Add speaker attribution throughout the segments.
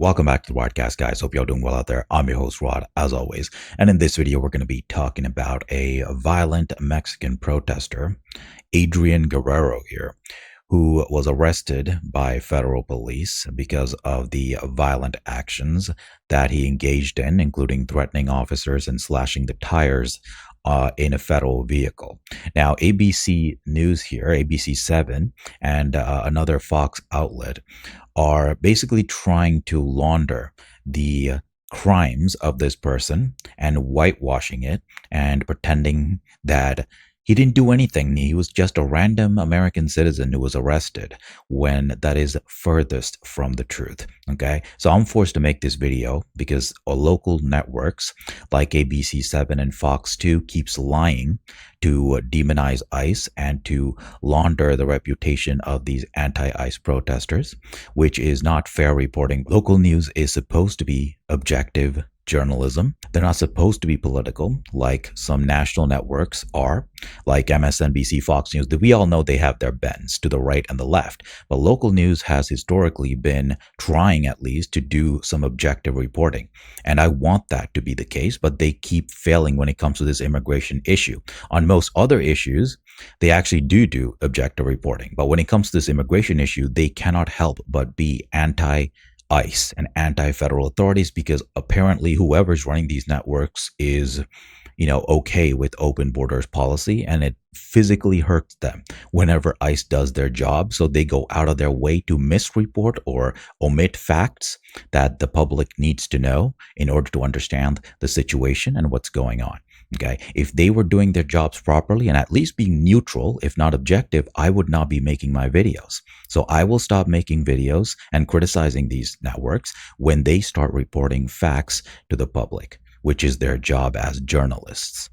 Speaker 1: Welcome back to the Rodecast, guys. Hope y'all doing well out there. I'm your host, Rod, as always. And in this video, we're going to be talking about a violent Mexican protester, Adrian Guerrero here, who was arrested by federal police because of the violent actions that he engaged in, including threatening officers and slashing the tires in a federal vehicle. Now, ABC News here, ABC 7, and another Fox outlet are basically trying to launder the crimes of this person and whitewashing it and pretending that he didn't do anything. He was just a random American citizen who was arrested, when that is furthest from the truth. Okay, so I'm forced to make this video because local networks like ABC 7 and Fox 2 keeps lying to demonize ICE and to launder the reputation of these anti-ICE protesters, which is not fair reporting. Local news is supposed to be objective journalism. They're not supposed to be political like some national networks are, like MSNBC, Fox News. We all know they have their bends to the right and the left, but local news has historically been trying at least to do some objective reporting. And I want that to be the case, but they keep failing when it comes to this immigration issue. On most other issues, they actually do objective reporting. But when it comes to this immigration issue, they cannot help but be anti-ICE and anti-federal authorities, because apparently whoever's running these networks is, okay with open borders policy, and it physically hurts them whenever ICE does their job. So they go out of their way to misreport or omit facts that the public needs to know in order to understand the situation and what's going on. Okay, if they were doing their jobs properly and at least being neutral, if not objective, I would not be making my videos. So I will stop making videos and criticizing these networks when they start reporting facts to the public, which is their job as journalists.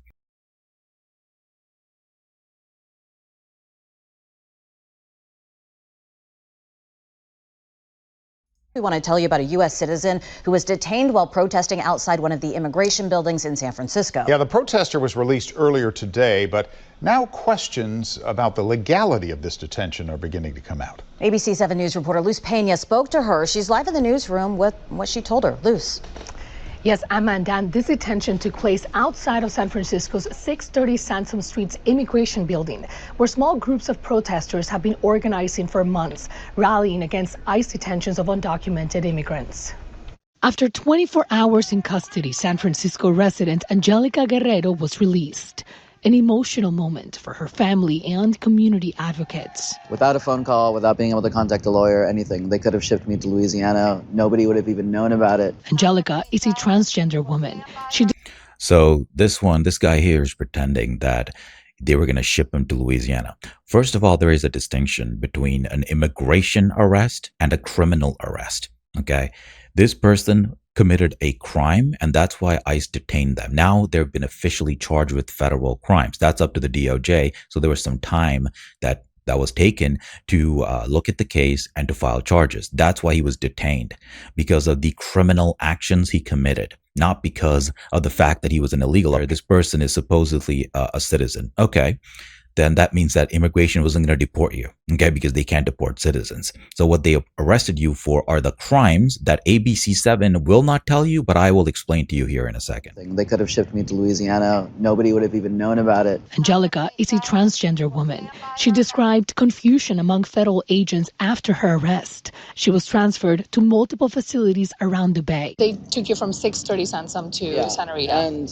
Speaker 2: We want to tell you about a U.S. citizen who was detained while protesting outside one of the immigration buildings in San Francisco.
Speaker 3: Yeah, the protester was released earlier today, but now questions about the legality of this detention are beginning to come out.
Speaker 2: ABC 7 News reporter Luz Pena spoke to her. She's live in the newsroom with what she told her. Luz.
Speaker 4: Yes, Amanda, this detention took place outside of San Francisco's 630 Sansom Street's immigration building, where small groups of protesters have been organizing for months, rallying against ICE detentions of undocumented immigrants. After 24 hours in custody, San Francisco resident Angelica Guerrero was released. An emotional moment for her family and community advocates.
Speaker 5: Without a phone call, without being able to contact a lawyer, anything, they could have shipped me to Louisiana. Nobody would have even known about it.
Speaker 4: Angelica is a transgender woman.
Speaker 1: So this guy here is pretending that they were going to ship him to Louisiana. First of all, there is a distinction between an immigration arrest and a criminal arrest. Okay, this person committed a crime, and that's why ICE detained them. Now they've been officially charged with federal crimes. That's up to the DOJ. So there was some time that was taken to look at the case and to file charges. That's why he was detained, because of the criminal actions he committed, not because of the fact that he was an illegal. This person is supposedly a citizen. Okay, then that means that immigration wasn't going to deport you, okay, because they can't deport citizens. So what they arrested you for are the crimes that ABC 7 will not tell you, but I will explain to you here in a second.
Speaker 5: They could have shipped me to Louisiana. Nobody would have even known about it.
Speaker 4: Angelica is a transgender woman. She described confusion among federal agents after her arrest. She was transferred to multiple facilities around the Bay.
Speaker 6: They took you from 630 Sansom to Santa Rita.
Speaker 5: And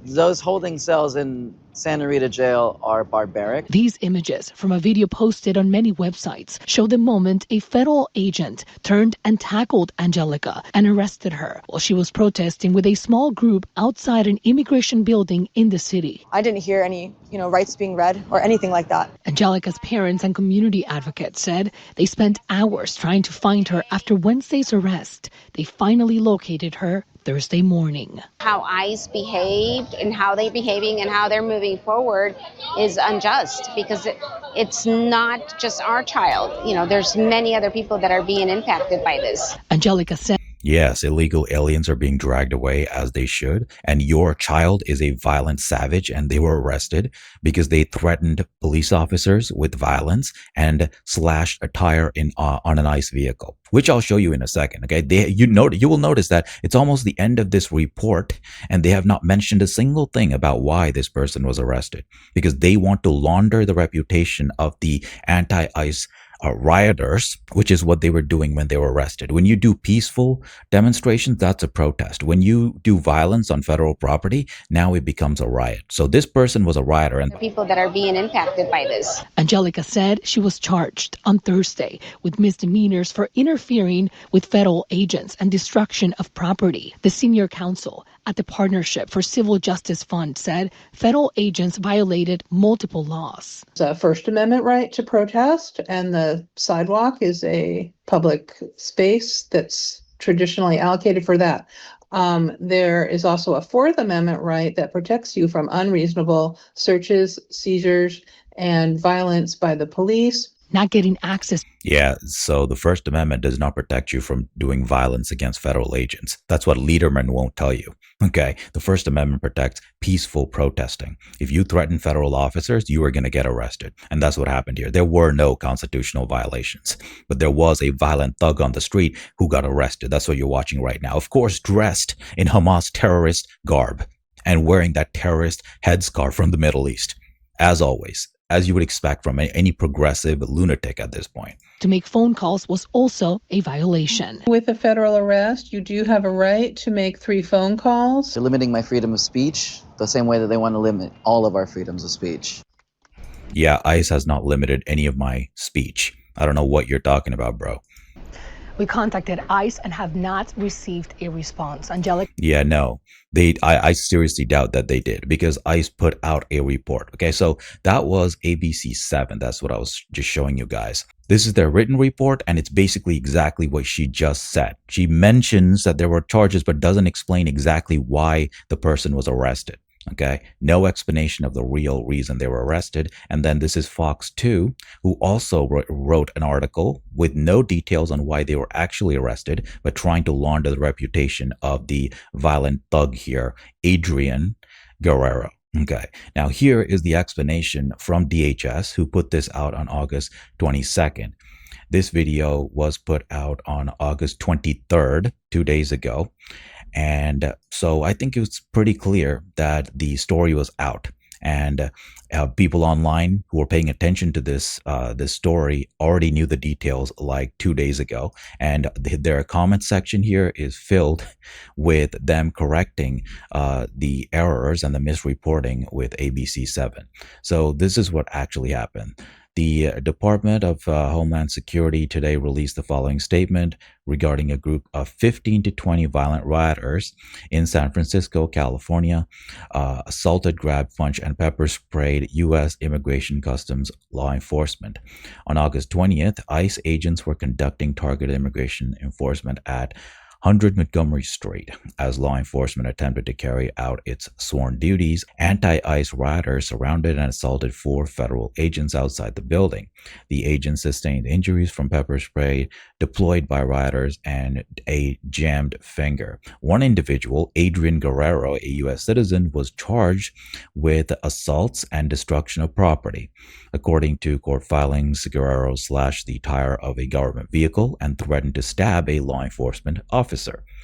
Speaker 5: those holding cells in Santa Rita jail are barbaric.
Speaker 4: These images from a video posted on many websites show the moment a federal agent turned and tackled Angelica and arrested her while she was protesting with a small group outside an immigration building in the city.
Speaker 7: I didn't hear any, rights being read or anything like that.
Speaker 4: Angelica's parents and community advocates said they spent hours trying to find her after Wednesday's arrest. They finally located her Thursday morning.
Speaker 8: How ICE behaved and how they're behaving and how they're moving forward is unjust, because it's not just our child. There's many other people that are being impacted by this.
Speaker 4: Angelica said
Speaker 1: Yes, illegal aliens are being dragged away as they should, and your child is a violent savage, and they were arrested because they threatened police officers with violence and slashed a tire on an ICE vehicle, which I'll show you in a second. Okay, you will notice that it's almost the end of this report, and they have not mentioned a single thing about why this person was arrested because they want to launder the reputation of the anti-ICE rioters, which is what they were doing when they were arrested. When you do peaceful demonstrations, that's a protest. When you do violence on federal property, now it becomes a riot. So this person was a rioter. And
Speaker 8: People that are being impacted by this.
Speaker 4: Angelica said she was charged on Thursday with misdemeanors for interfering with federal agents and destruction of property. The senior counsel at the Partnership for Civil Justice Fund said federal agents violated multiple laws.
Speaker 9: It's a First Amendment right to protest, and the sidewalk is a public space that's traditionally allocated for that. There is also a Fourth Amendment right that protects you from unreasonable searches, seizures, and violence by the police.
Speaker 4: Not getting access.
Speaker 1: Yeah, so the First Amendment does not protect you from doing violence against federal agents. That's what Lederman won't tell you. Okay, the First Amendment protects peaceful protesting. If you threaten federal officers, you are going to get arrested. And that's what happened here. There were no constitutional violations, but there was a violent thug on the street who got arrested. That's what you're watching right now. Of course, dressed in Hamas terrorist garb and wearing that terrorist headscarf from the Middle East, as always, as you would expect from any progressive lunatic at this point.
Speaker 4: To make phone calls was also a violation.
Speaker 9: With a federal arrest, you do have a right to make 3 phone calls.
Speaker 5: They're limiting my freedom of speech the same way that they want to limit all of our freedoms of speech.
Speaker 1: Yeah, ICE has not limited any of my speech. I don't know what you're talking about, bro.
Speaker 4: We contacted ICE and have not received a response. Angelica.
Speaker 1: Yeah, no. I seriously doubt that they did because ICE put out a report. Okay, so that was ABC 7. That's what I was just showing you guys. This is their written report, and it's basically exactly what she just said. She mentions that there were charges, but doesn't explain exactly why the person was arrested. Okay, no explanation of the real reason they were arrested. And then this is Fox 2, who also wrote an article with no details on why they were actually arrested, but trying to launder the reputation of the violent thug here, Adrian Guerrero. Okay, now here is the explanation from DHS, who put this out on August 22nd. This video was put out on August 23rd, 2 days ago. And so I think it was pretty clear that the story was out, and people online who were paying attention to this story already knew the details like 2 days ago. And their comment section here is filled with them correcting the errors and the misreporting with ABC 7. So this is what actually happened. The Department of Homeland Security today released the following statement regarding a group of 15 to 20 violent rioters in San Francisco, California, assaulted, grabbed, punched, and pepper sprayed U.S. Immigration Customs law enforcement. On August 20th, ICE agents were conducting targeted immigration enforcement at 100 Montgomery Street. As law enforcement attempted to carry out its sworn duties, anti-ICE rioters surrounded and assaulted 4 federal agents outside the building. The agents sustained injuries from pepper spray deployed by rioters and a jammed finger. One individual, Adrian Guerrero, a U.S. citizen, was charged with assaults and destruction of property. According to court filings, Guerrero slashed the tire of a government vehicle and threatened to stab a law enforcement officer.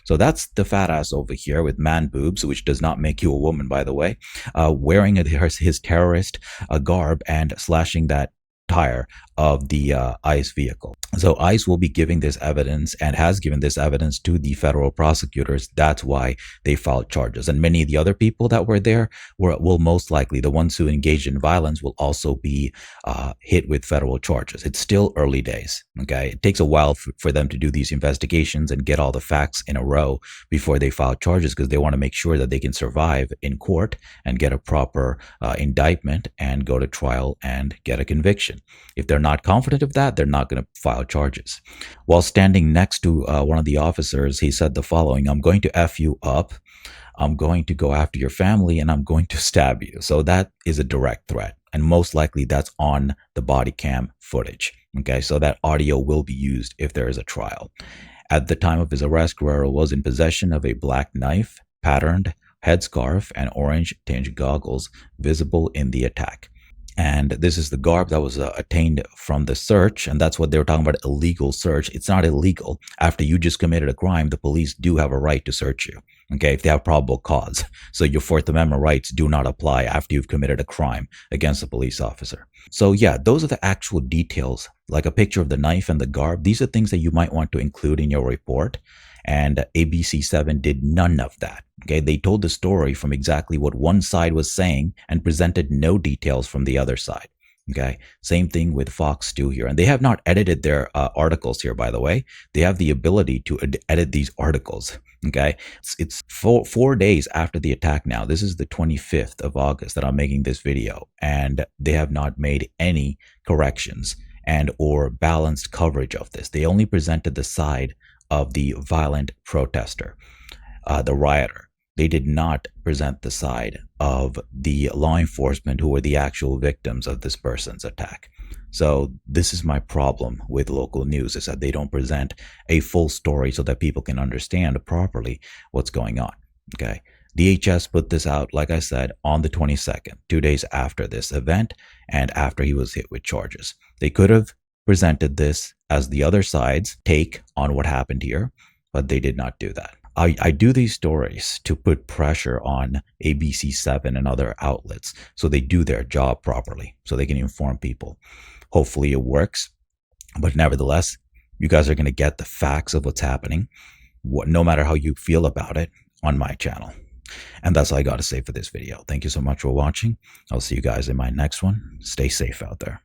Speaker 1: So that's the fat ass over here with man boobs, which does not make you a woman, by the way, wearing his terrorist garb and slashing that tire of the ICE vehicle. So ICE will be giving this evidence and has given this evidence to the federal prosecutors. That's why they filed charges. And many of the other people that were there will most likely, the ones who engaged in violence, will also be hit with federal charges. It's still early days. Okay, it takes a while for them to do these investigations and get all the facts in a row before they file charges, because they want to make sure that they can survive in court and get a proper indictment and go to trial and get a conviction. If they're not confident of that, they're not going to file charges. While standing next to one of the officers, he said the following: "I'm going to F you up. I'm going to go after your family, and I'm going to stab you." So that is a direct threat. And most likely that's on the body cam footage. Okay, so that audio will be used if there is a trial. At the time of his arrest, Guerrero was in possession of a black knife, patterned headscarf, and orange-tinged goggles visible in the attack. And this is the garb that was attained from the search, and that's what they were talking about, illegal search. It's not illegal. After you just committed a crime, the police do have a right to search you, okay, if they have probable cause. So your Fourth Amendment rights do not apply after you've committed a crime against a police officer. So yeah, those are the actual details, like a picture of the knife and the garb. These are things that you might want to include in your report. And ABC7 did none of that. Okay, they told the story from exactly what one side was saying and presented no details from the other side. Okay, same thing with Fox 2 here. And they have not edited their articles here, by the way. They have the ability to edit these articles. Okay, it's 4 days after the attack now. This is the 25th of August that I'm making this video. And they have not made any corrections and or balanced coverage of this. They only presented the side of the violent protester, the rioter. They did not present the side of the law enforcement who were the actual victims of this person's attack. So this is my problem with local news, is that they don't present a full story so that people can understand properly what's going on. Okay. DHS put this out, like I said, on the 22nd, 2 days after this event and after he was hit with charges. They could have presented this as the other side's take on what happened here, but they did not do that. I do these stories to put pressure on ABC7 and other outlets so they do their job properly, so they can inform people. Hopefully it works, but nevertheless, you guys are going to get the facts of what's happening, no matter how you feel about it, on my channel. And that's all I got to say for this video. Thank you so much for watching. I'll see you guys in my next one. Stay safe out there.